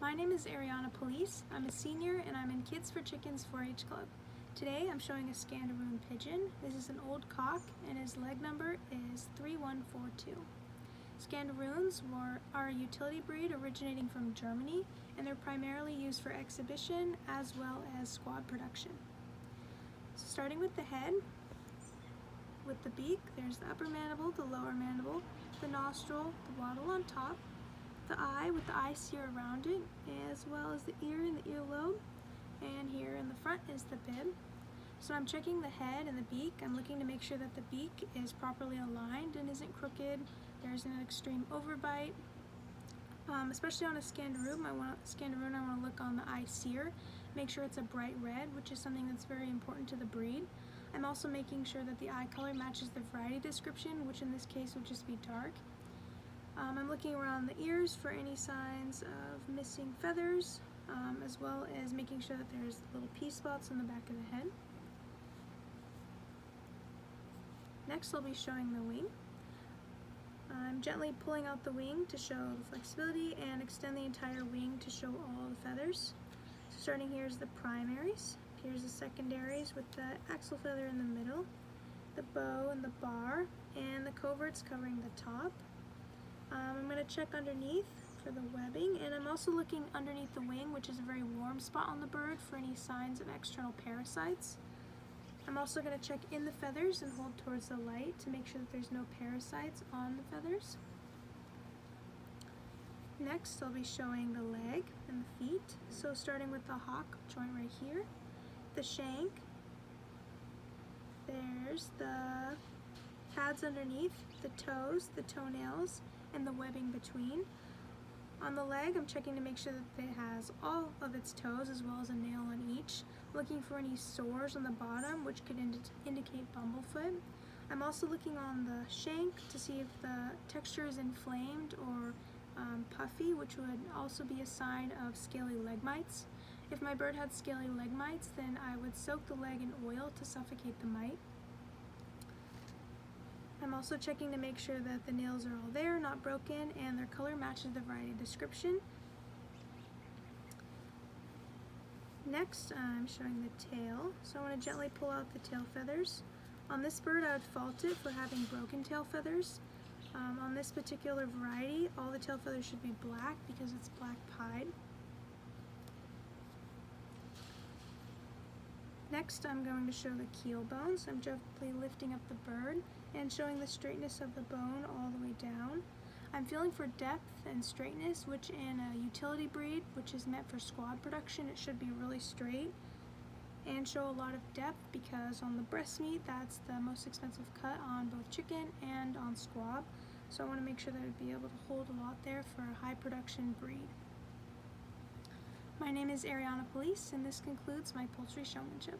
My name is Aryana Police. I'm a senior and I'm in Kids for Chickens 4-H Club. Today I'm showing a Scandaroon pigeon. This is an old cock and his leg number is 3142. Scandaroons are a utility breed originating from Germany, and they're primarily used for exhibition as well as squad production. So starting with the head, with the beak, there's the upper mandible, the lower mandible, the nostril, the wattle on top, the eye with the eye sear around it, as well as the ear and the earlobe, and here in the front is the bib. So I'm checking the head and the beak. I'm looking to make sure that the beak is properly aligned and isn't crooked. There isn't an extreme overbite. Especially on a Scandaroon, I want to look on the eye sear, make sure it's a bright red, which is something that's very important to the breed. I'm also making sure that the eye color matches the variety description, which in this case would just be dark. I'm looking around the ears for any signs of missing feathers, as well as making sure that there's little pea spots on the back of the head. Next I'll be showing the wing. I'm gently pulling out the wing to show the flexibility and extend the entire wing to show all the feathers. So starting here is the primaries, here's the secondaries with the axle feather in the middle, the bow and the bar, and the coverts covering the top. I'm going to check underneath for the webbing, and I'm also looking underneath the wing, which is a very warm spot on the bird, for any signs of external parasites. I'm also going to check in the feathers and hold towards the light to make sure that there's no parasites on the feathers. Next I'll be showing the leg and the feet. So starting with the hock joint right here, the shank, there's the pads underneath, the toes, the toenails, and the webbing between. On the leg, I'm checking to make sure that it has all of its toes as well as a nail on each. Looking for any sores on the bottom, which could indicate bumblefoot. I'm also looking on the shank to see if the texture is inflamed or puffy, which would also be a sign of scaly leg mites. If my bird had scaly leg mites, then I would soak the leg in oil to suffocate the mite. I'm also checking to make sure that the nails are all there, not broken, and their color matches the variety description. Next, I'm showing the tail. So I want to gently pull out the tail feathers. On this bird, I would fault it for having broken tail feathers. On this particular variety, all the tail feathers should be black because it's black pied. Next, I'm going to show the keel bones. I'm gently lifting up the bird and showing the straightness of the bone all the way down. I'm feeling for depth and straightness, which in a utility breed, which is meant for squad production, it should be really straight and show a lot of depth, because on the breast meat, that's the most expensive cut on both chicken and on squab. So I want to make sure that it would be able to hold a lot there for a high production breed. My name is Aryana Police, and this concludes my poultry showmanship.